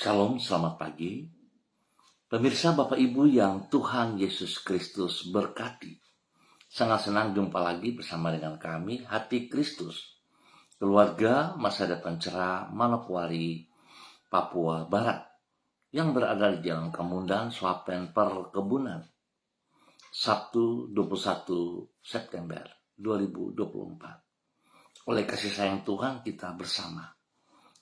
Shalom, selamat pagi. Pemirsa Bapak Ibu yang Tuhan Yesus Kristus berkati. Sangat senang jumpa lagi bersama dengan kami, Hati Kristus. Keluarga Masa Depan Cerah, Manokwari, Papua Barat. Yang berada di Jalan Kemundan, Swapen Perkebunan. Sabtu 21 September 2024. Oleh kasih sayang Tuhan kita bersama.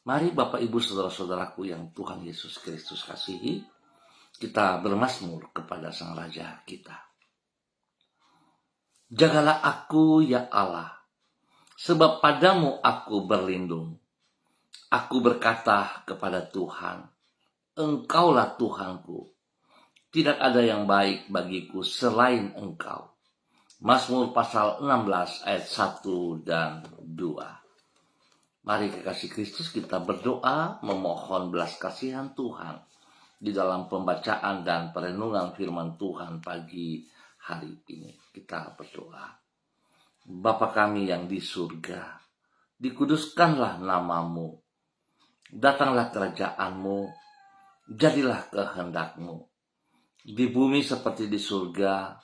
Mari Bapak Ibu Saudara-saudaraku yang Tuhan Yesus Kristus kasihi, kita bermazmur kepada Sang Raja kita. Jagalah aku ya Allah, sebab padamu aku berlindung. Aku berkata kepada Tuhan, Engkaulah Tuhanku. Tidak ada yang baik bagiku selain Engkau. Mazmur pasal 16 ayat 1 dan 2. Mari kekasih Kristus kita berdoa memohon belas kasihan Tuhan di dalam pembacaan dan perenungan firman Tuhan pagi hari ini. Kita berdoa. Bapa kami yang di surga, dikuduskanlah namamu. Datanglah kerajaanmu, jadilah kehendakmu. Di bumi seperti di surga,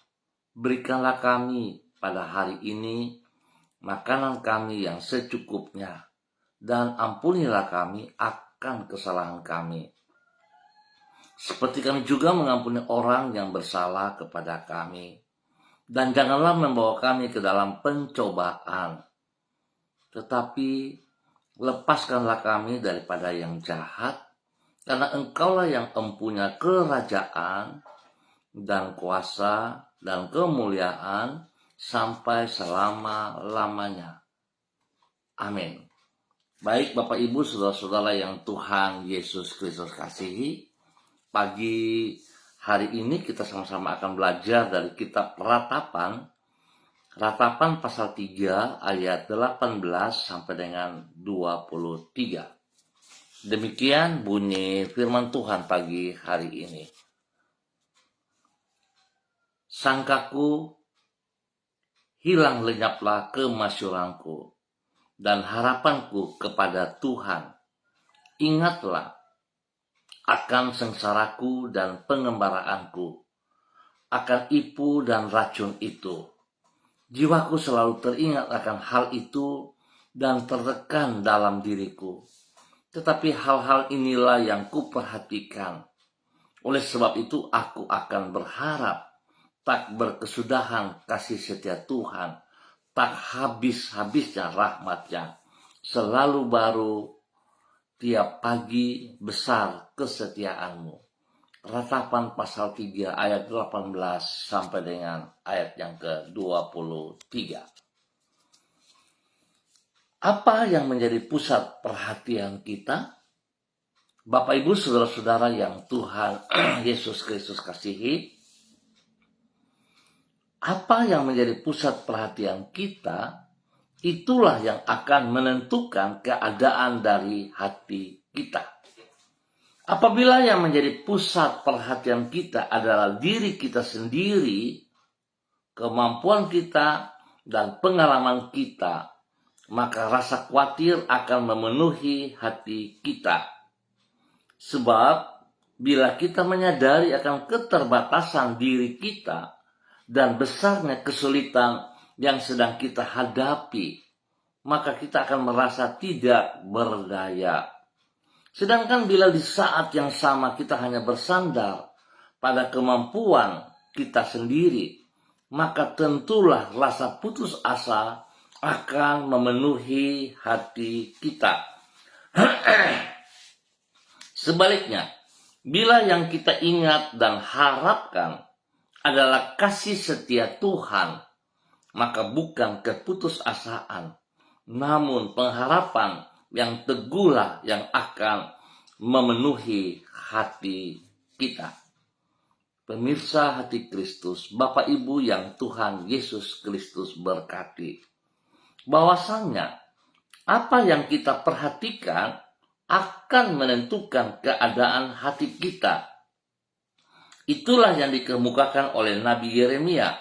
berikanlah kami pada hari ini makanan kami yang secukupnya. Dan ampunilah kami akan kesalahan kami, seperti kami juga mengampuni orang yang bersalah kepada kami. Dan janganlah membawa kami ke dalam pencobaan, tetapi lepaskanlah kami daripada yang jahat, karena Engkaulah yang empunya kerajaan dan kuasa dan kemuliaan sampai selama-lamanya. Amin. Baik Bapak Ibu Saudara-saudara yang Tuhan Yesus Kristus kasihi, pagi hari ini kita sama-sama akan belajar dari kitab Ratapan pasal 3 ayat 18 sampai dengan 23. Demikian bunyi firman Tuhan pagi hari ini. Sangkaku hilang lenyaplah kemasyuranku dan harapanku kepada Tuhan. Ingatlah akan sengsaraku dan pengembaraanku, akan ipu dan racun itu. Jiwaku selalu teringat akan hal itu dan tertekan dalam diriku. Tetapi hal-hal inilah yang kuperhatikan. Oleh sebab itu aku akan berharap, tak berkesudahan kasih setia Tuhan, tak habis-habisnya rahmatnya, selalu baru tiap pagi besar kesetiaanmu. Ratapan pasal 3 ayat 18 sampai dengan ayat yang ke-23. Apa yang menjadi pusat perhatian kita? Bapak Ibu Saudara-saudara yang Tuhan Yesus Kristus kasihi, apa yang menjadi pusat perhatian kita, itulah yang akan menentukan keadaan dari hati kita. Apabila yang menjadi pusat perhatian kita adalah diri kita sendiri, kemampuan kita, dan pengalaman kita, maka rasa khawatir akan memenuhi hati kita. Sebab, bila kita menyadari akan keterbatasan diri kita, dan besarnya kesulitan yang sedang kita hadapi, maka kita akan merasa tidak berdaya. Sedangkan bila di saat yang sama kita hanya bersandar pada kemampuan kita sendiri, maka tentulah rasa putus asa akan memenuhi hati kita. Sebaliknya, bila yang kita ingat dan harapkan adalah kasih setia Tuhan, maka bukan keputusasaan, namun pengharapan yang teguhlah yang akan memenuhi hati kita. Pemirsa Hati Kristus, Bapak Ibu yang Tuhan Yesus Kristus berkati, bahwasannya apa yang kita perhatikan akan menentukan keadaan hati kita. Itulah yang dikemukakan oleh Nabi Yeremia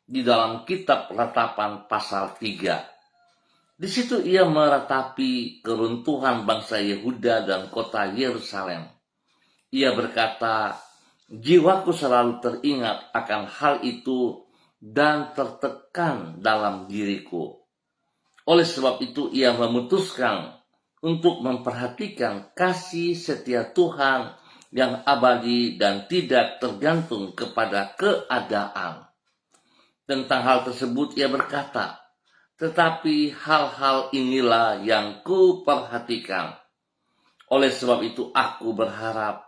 di dalam kitab Ratapan pasal 3. Di situ ia meratapi keruntuhan bangsa Yehuda dan kota Yerusalem. Ia berkata, jiwaku selalu teringat akan hal itu dan tertekan dalam diriku. Oleh sebab itu ia memutuskan untuk memperhatikan kasih setia Tuhan yang abadi dan tidak tergantung kepada keadaan. Tentang hal tersebut ia berkata, tetapi hal-hal inilah yang kuperhatikan. Oleh sebab itu aku berharap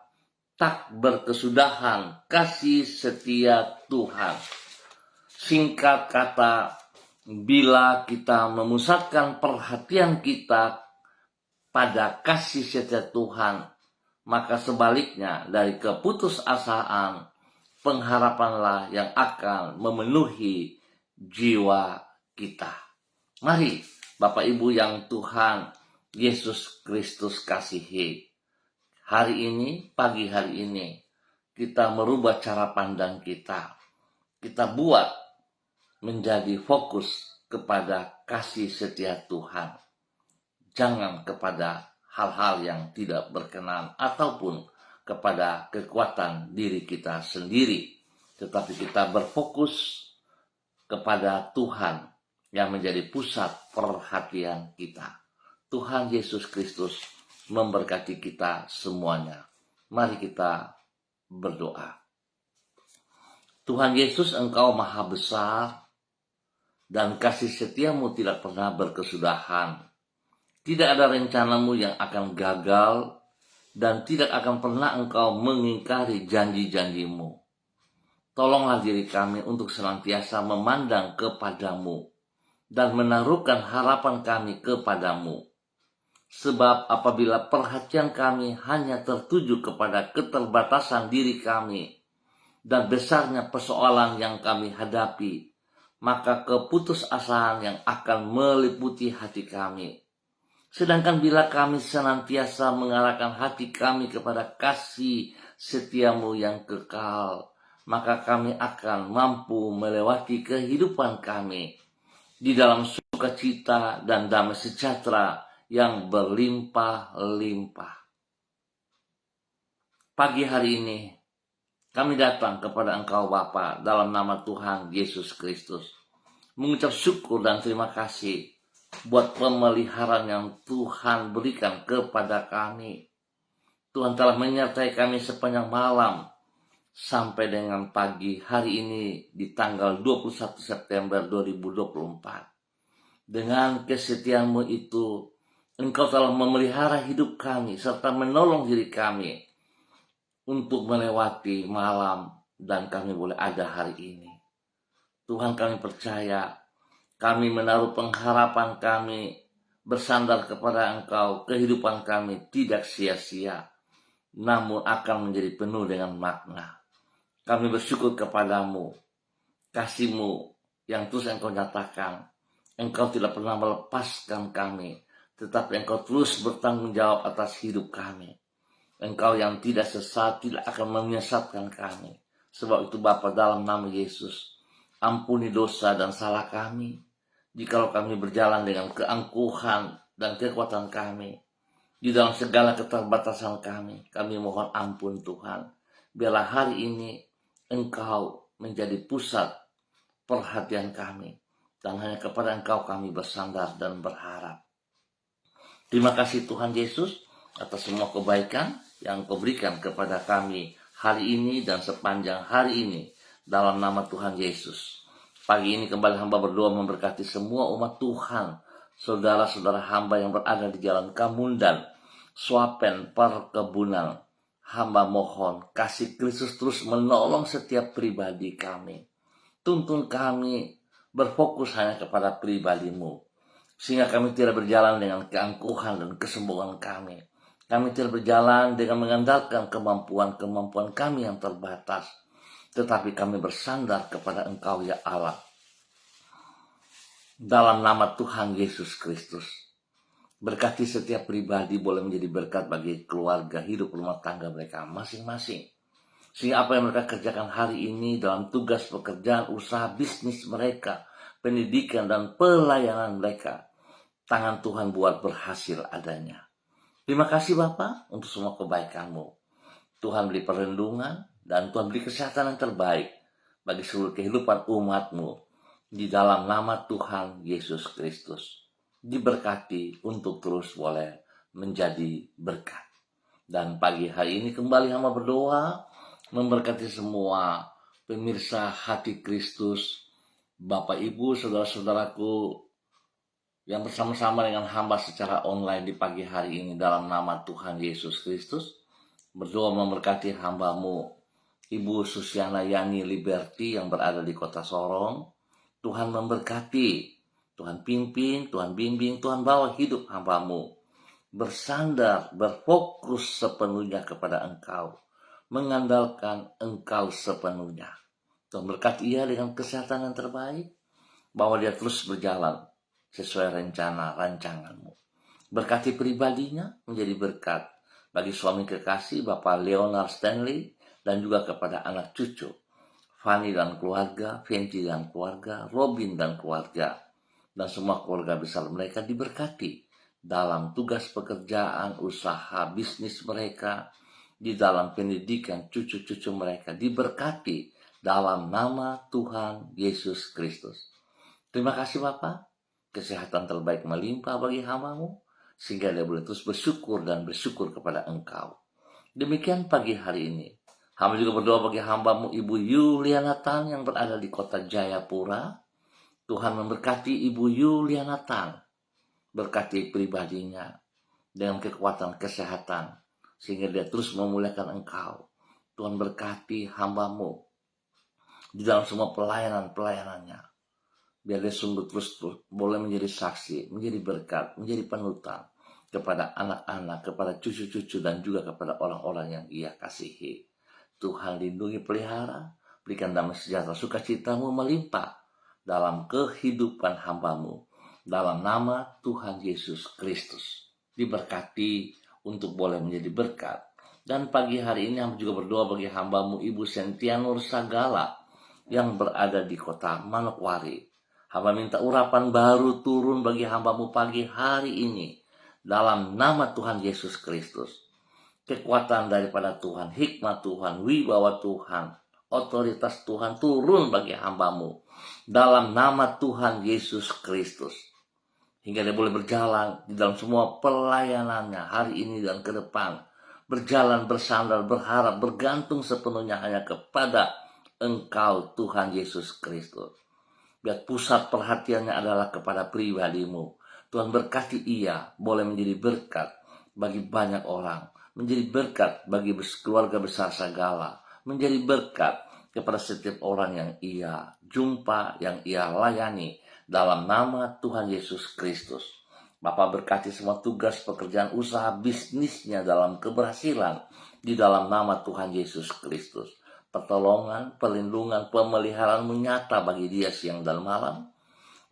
tak berkesudahan kasih setia Tuhan. Singkat kata, bila kita memusatkan perhatian kita pada kasih setia Tuhan, maka sebaliknya dari keputusasaan, pengharapanlah yang akan memenuhi jiwa kita. Mari Bapak Ibu yang Tuhan Yesus Kristus kasihi, hari ini, pagi hari ini, kita merubah cara pandang kita. Kita buat menjadi fokus kepada kasih setia Tuhan. Jangan kepada hal-hal yang tidak berkenan ataupun kepada kekuatan diri kita sendiri. Tetapi kita berfokus kepada Tuhan yang menjadi pusat perhatian kita. Tuhan Yesus Kristus memberkati kita semuanya. Mari kita berdoa. Tuhan Yesus, Engkau maha besar dan kasih setiamu tidak pernah berkesudahan. Tidak ada rencanamu yang akan gagal dan tidak akan pernah Engkau mengingkari janji-janjimu. Tolonglah diri kami untuk senantiasa memandang kepadamu dan menaruhkan harapan kami kepadamu. Sebab apabila perhatian kami hanya tertuju kepada keterbatasan diri kami dan besarnya persoalan yang kami hadapi, maka keputusasaan yang akan meliputi hati kami. Sedangkan bila kami senantiasa mengarahkan hati kami kepada kasih setiamu yang kekal, maka kami akan mampu melewati kehidupan kami di dalam sukacita dan damai sejahtera yang berlimpah-limpah. Pagi hari ini, kami datang kepada Engkau Bapa dalam nama Tuhan Yesus Kristus, mengucap syukur dan terima kasih buat pemeliharaan yang Tuhan berikan kepada kami. Tuhan telah menyertai kami sepanjang malam sampai dengan pagi hari ini di tanggal 21 September 2024. Dengan kesetiaanmu itu, Engkau telah memelihara hidup kami serta menolong diri kami untuk melewati malam dan kami boleh ada hari ini. Tuhan, kami percaya, kami menaruh pengharapan kami bersandar kepada Engkau. Kehidupan kami tidak sia-sia, namun akan menjadi penuh dengan makna. Kami bersyukur kepadamu, kasih-Mu yang terus Engkau nyatakan. Engkau tidak pernah melepaskan kami, tetapi Engkau terus bertanggung jawab atas hidup kami. Engkau yang tidak sesat tidak akan menyesatkan kami. Sebab itu Bapa, dalam nama Yesus, ampuni dosa dan salah kami. Jikalau kami berjalan dengan keangkuhan dan kekuatan kami, di dalam segala keterbatasan kami mohon ampun Tuhan. Biarlah hari ini Engkau menjadi pusat perhatian kami, dan hanya kepada Engkau kami bersandar dan berharap. Terima kasih Tuhan Yesus atas semua kebaikan yang Kau berikan kepada kami hari ini dan sepanjang hari ini, dalam nama Tuhan Yesus. Pagi ini kembali hamba berdoa memberkati semua umat Tuhan, saudara-saudara hamba yang berada di jalan Kamundan, Swapen, perkebunan. Hamba mohon kasih Kristus terus menolong setiap pribadi kami. Tuntun kami berfokus hanya kepada pribadi-Mu, sehingga kami tidak berjalan dengan keangkuhan dan kesombongan kami. Kami tidak berjalan dengan mengandalkan kemampuan-kemampuan kami yang terbatas, tetapi kami bersandar kepada Engkau ya Allah. Dalam nama Tuhan Yesus Kristus, berkati setiap pribadi boleh menjadi berkat bagi keluarga, hidup rumah tangga mereka masing-masing. Sehingga apa yang mereka kerjakan hari ini dalam tugas pekerjaan, usaha, bisnis mereka, pendidikan dan pelayanan mereka, tangan Tuhan buat berhasil adanya. Terima kasih Bapa untuk semua kebaikan-Mu. Tuhan beri perlindungan, dan Tuhan beri kesehatan yang terbaik bagi seluruh kehidupan umat-Mu di dalam nama Tuhan Yesus Kristus. Diberkati untuk terus boleh menjadi berkat. Dan pagi hari ini kembali hamba berdoa memberkati semua pemirsa Hati Kristus, Bapak Ibu, saudara-saudaraku yang bersama-sama dengan hamba secara online di pagi hari ini dalam nama Tuhan Yesus Kristus. Berdoa memberkati hambamu Ibu Susiana Yani Liberty yang berada di kota Sorong. Tuhan memberkati, Tuhan pimpin, Tuhan bimbing, Tuhan bawa hidup hambamu bersandar, berfokus sepenuhnya kepada Engkau, mengandalkan Engkau sepenuhnya. Tuhan berkati ia dengan kesehatan yang terbaik, bahwa dia terus berjalan sesuai rencana rancangan-Mu. Berkati pribadinya menjadi berkat bagi suami kekasih Bapak Leonard Stanley, dan juga kepada anak cucu Fanny dan keluarga, Fenty dan keluarga, Robin dan keluarga, dan semua keluarga besar mereka diberkati dalam tugas pekerjaan, usaha, bisnis mereka, di dalam pendidikan cucu-cucu mereka, diberkati dalam nama Tuhan Yesus Kristus. Terima kasih Bapak, kesehatan terbaik melimpah bagi hamba-Mu, sehingga dia boleh terus bersyukur dan bersyukur kepada Engkau. Demikian pagi hari ini. Hamba juga berdoa bagi hamba-Mu Ibu Yuliana Tan yang berada di kota Jayapura. Tuhan memberkati Ibu Yuliana Tan, berkati pribadinya dengan kekuatan kesehatan, sehingga dia terus memuliakan Engkau. Tuhan berkati hamba-Mu di dalam semua pelayanannya. Biar dia sungguh terus boleh menjadi saksi, menjadi berkat, menjadi panutan kepada anak-anak, kepada cucu-cucu, dan juga kepada orang-orang yang ia kasihi. Tuhan lindungi, pelihara, berikan damai sejahtera, sukacita-Mu melimpah dalam kehidupan hamba-Mu. Dalam nama Tuhan Yesus Kristus. Diberkati untuk boleh menjadi berkat. Dan pagi hari ini hamba juga berdoa bagi hamba-Mu Ibu Sentianur Sagala yang berada di kota Manokwari. Hamba minta urapan baru turun bagi hamba-Mu pagi hari ini dalam nama Tuhan Yesus Kristus. Kekuatan daripada Tuhan, hikmat Tuhan, wibawa Tuhan, otoritas Tuhan turun bagi hamba-Mu dalam nama Tuhan Yesus Kristus, hingga dia boleh berjalan di dalam semua pelayanannya hari ini dan ke depan, berjalan, bersandar, berharap, bergantung sepenuhnya hanya kepada Engkau Tuhan Yesus Kristus. Biar pusat perhatiannya adalah kepada pribadi-Mu. Tuhan berkati ia boleh menjadi berkat bagi banyak orang, menjadi berkat bagi keluarga besar Sagala, menjadi berkat kepada setiap orang yang ia jumpa, yang ia layani dalam nama Tuhan Yesus Kristus. Bapa berkati semua tugas, pekerjaan, usaha, bisnisnya dalam keberhasilan di dalam nama Tuhan Yesus Kristus. Pertolongan, perlindungan, pemeliharaan nyata bagi dia siang dan malam.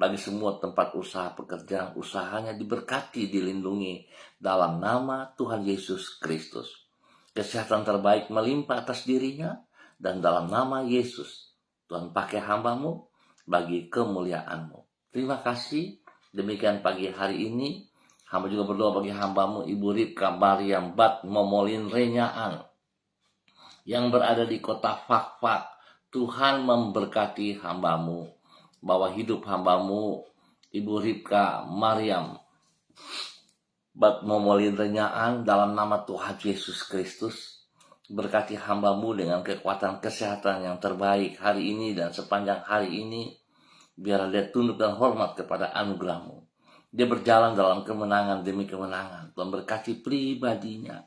Bagi semua tempat usaha, pekerjaan, usahanya diberkati, dilindungi dalam nama Tuhan Yesus Kristus. Kesehatan terbaik melimpah atas dirinya, dan dalam nama Yesus Tuhan pakai hamba-Mu bagi kemuliaan-Mu. Terima kasih. Demikian pagi hari ini hamba juga berdoa bagi hamba-Mu Ibu Ripka Mariam Bat Momolin Renyaan yang berada di kota Fakfak. Tuhan memberkati hamba-Mu, bahwa hidup hamba-Mu Ibu Ripka Mariam Bat Momolin Renyaan dalam nama Tuhan Yesus Kristus. Berkati hamba-Mu dengan kekuatan kesehatan yang terbaik hari ini dan sepanjang hari ini. Biar dia tunduk dan hormat kepada anugerah-Mu. Dia berjalan dalam kemenangan demi kemenangan. Tuhan berkati pribadinya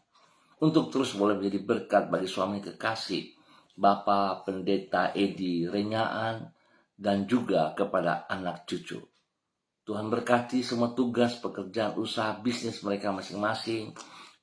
untuk terus boleh menjadi berkat bagi suami kekasih Bapak Pendeta Edi Renyaan, dan juga kepada anak cucu. Tuhan berkati semua tugas, pekerjaan, usaha, bisnis mereka masing-masing,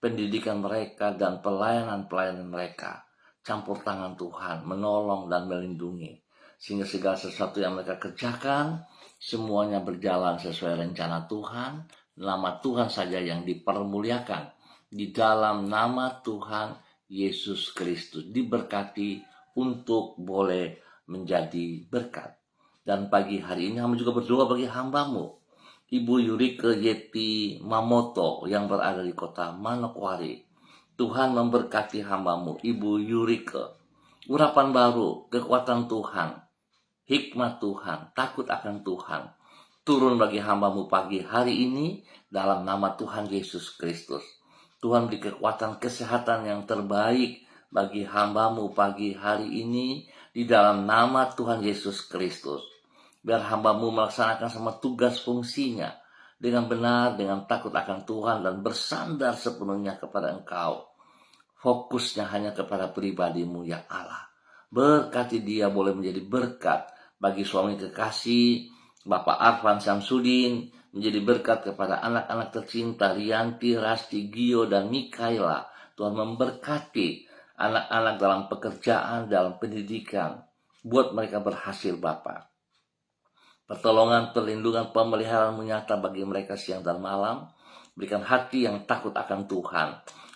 pendidikan mereka, dan pelayanan-pelayanan mereka. Campur tangan Tuhan, menolong dan melindungi, sehingga segala sesuatu yang mereka kerjakan, semuanya berjalan sesuai rencana Tuhan. Nama Tuhan saja yang dipermuliakan. Di dalam nama Tuhan Yesus Kristus diberkati untuk boleh menjadi berkat. Dan pagi hari ini hamba juga berdoa bagi hamba-Mu Ibu Yurike Yeti Mamoto yang berada di kota Manokwari. Tuhan memberkati hamba-Mu, Ibu Yurike. Urapan baru, kekuatan Tuhan, hikmat Tuhan, takut akan Tuhan, turun bagi hamba-Mu pagi hari ini dalam nama Tuhan Yesus Kristus. Tuhan beri kekuatan kesehatan yang terbaik bagi hamba-Mu pagi hari ini di dalam nama Tuhan Yesus Kristus. Biar hamba-Mu melaksanakan semua tugas fungsinya dengan benar, dengan takut akan Tuhan, dan bersandar sepenuhnya kepada Engkau. Fokusnya hanya kepada pribadi-Mu ya Allah. Berkati dia boleh menjadi berkat bagi suami kekasih, Bapak Arfan Samsudin, menjadi berkat kepada anak-anak tercinta Rianti, Rasti, Gio, dan Mikaela. Tuhan memberkati anak-anak dalam pekerjaan, dalam pendidikan. Buat mereka berhasil Bapak. Pertolongan, perlindungan, pemeliharaan nyata bagi mereka siang dan malam. Berikan hati yang takut akan Tuhan,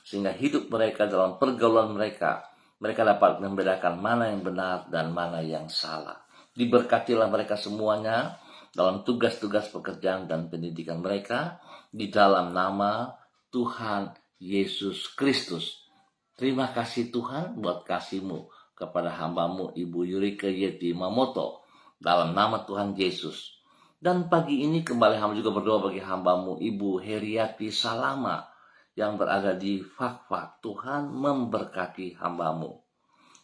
sehingga hidup mereka dalam pergaulan mereka dapat membedakan mana yang benar dan mana yang salah. Diberkatilah mereka semuanya dalam tugas-tugas pekerjaan dan pendidikan mereka di dalam nama Tuhan Yesus Kristus. Terima kasih Tuhan buat kasih-Mu kepada hamba-Mu Ibu Yurike Yeti Mamoto dalam nama Tuhan Yesus. Dan pagi ini kembali hamba juga berdoa bagi hamba-Mu Ibu Heriati Salama yang berada di Fakfak. Tuhan memberkati hamba-Mu.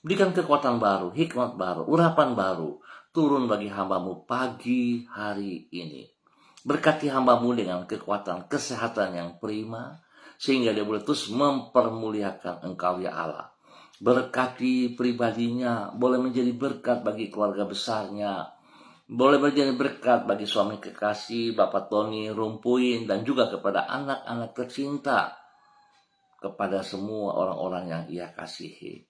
Berikan kekuatan baru, hikmat baru, urapan baru turun bagi hamba-Mu pagi hari ini. Berkati hamba-Mu dengan kekuatan kesehatan yang prima, sehingga dia boleh terus mempermuliakan Engkau ya Allah. Berkati pribadinya, boleh menjadi berkat bagi keluarga besarnya, boleh menjadi berkat bagi suami kekasih Bapak Tony Rumpuin, dan juga kepada anak-anak tercinta, kepada semua orang-orang yang Ia kasihi.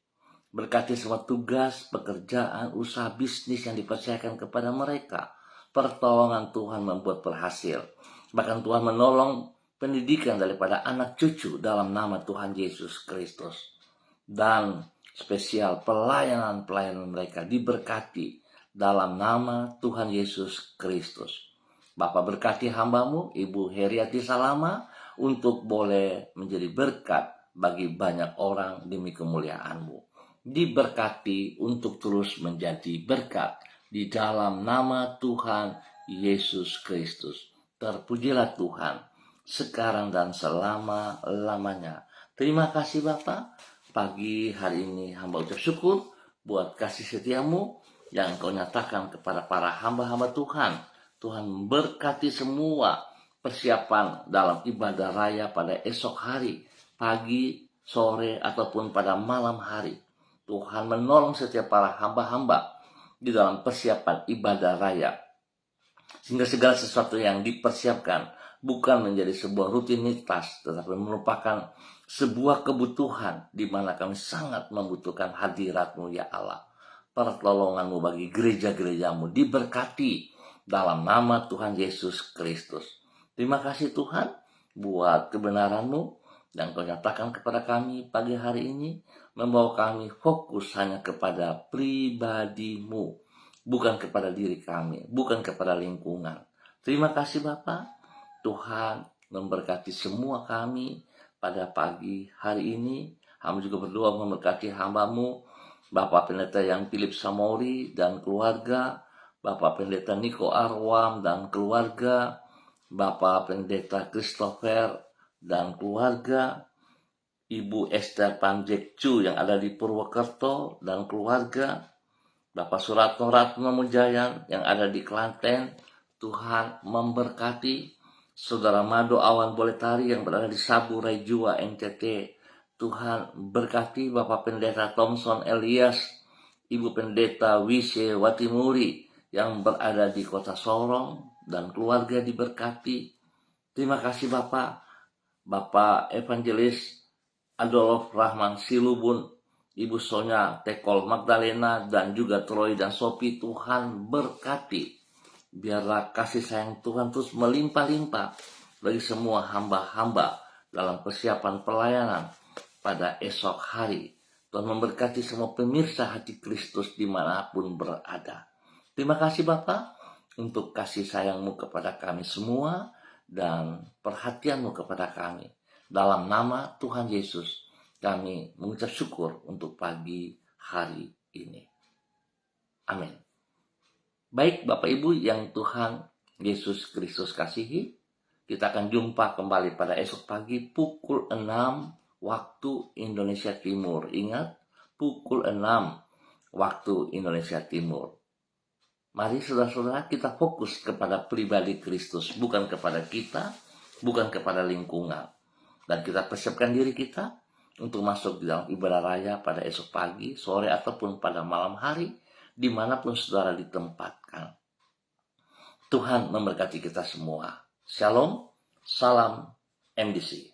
Berkati semua tugas, pekerjaan, usaha bisnis yang dipercayakan kepada mereka. Pertolongan Tuhan membuat berhasil. Bahkan Tuhan menolong pendidikan daripada anak cucu dalam nama Tuhan Yesus Kristus. Dan spesial pelayanan-pelayanan mereka diberkati dalam nama Tuhan Yesus Kristus. Bapak berkati hamba-Mu Ibu Heriati Salama untuk boleh menjadi berkat bagi banyak orang demi kemuliaan-Mu. Diberkati untuk terus menjadi berkat di dalam nama Tuhan Yesus Kristus. Terpujilah Tuhan sekarang dan selama-lamanya. Terima kasih Bapak. Pagi hari ini hamba ucap syukur buat kasih setia-Mu yang Engkau nyatakan kepada para hamba-hamba Tuhan. Tuhan memberkati semua persiapan dalam ibadah raya pada esok hari, pagi, sore, ataupun pada malam hari. Tuhan menolong setiap para hamba-hamba di dalam persiapan ibadah raya. Sehingga segala sesuatu yang dipersiapkan bukan menjadi sebuah rutinitas, tetapi merupakan sebuah kebutuhan di mana kami sangat membutuhkan hadirat-Mu ya Allah. Pertolongan-Mu bagi gereja-gereja-Mu diberkati dalam nama Tuhan Yesus Kristus. Terima kasih Tuhan buat kebenaran-Mu yang Kau nyatakan kepada kami pagi hari ini, membawa kami fokus hanya kepada pribadi-Mu, bukan kepada diri kami, bukan kepada lingkungan. Terima kasih Bapak. Tuhan memberkati semua kami pada pagi hari ini. Hamba juga berdoa memberkati hamba-Mu Bapak Pendeta yang Philip Samori dan keluarga, Bapak Pendeta Niko Arwam dan keluarga, Bapak Pendeta Christopher dan keluarga, Ibu Esther Panjekcu yang ada di Purwokerto dan keluarga, Bapak Suratno Ratno Mujayan yang ada di Klaten. Tuhan memberkati Saudara Mado Awan Boletari yang berada di Sabu Rejua NTT. Tuhan berkati Bapak Pendeta Thompson Elias, Ibu Pendeta Wise Watimuri yang berada di Kota Sorong dan keluarga diberkati. Terima kasih Bapak. Bapak Evangelis Adolf Rahman Silubun, Ibu Sonya Tekol Magdalena, dan juga Troy dan Sophie. Tuhan berkati. Biarlah kasih sayang Tuhan terus melimpah-limpah bagi semua hamba-hamba dalam persiapan pelayanan pada esok hari. Tuhan memberkati semua pemirsa hati Kristus dimanapun berada. Terima kasih Bapak untuk kasih sayang-Mu kepada kami semua dan perhatian-Mu kepada kami. Dalam nama Tuhan Yesus kami mengucap syukur untuk pagi hari ini. Amin. Baik Bapak Ibu yang Tuhan Yesus Kristus kasihi, kita akan jumpa kembali pada esok pagi pukul 6 waktu Indonesia Timur. Ingat, pukul 6 waktu Indonesia Timur. Mari saudara-saudara kita fokus kepada pribadi Kristus, bukan kepada kita, bukan kepada lingkungan. Dan kita persiapkan diri kita untuk masuk di dalam ibadah raya pada esok pagi, sore, ataupun pada malam hari, dimanapun saudara ditempatkan. Tuhan memberkati kita semua. Shalom, salam MDC.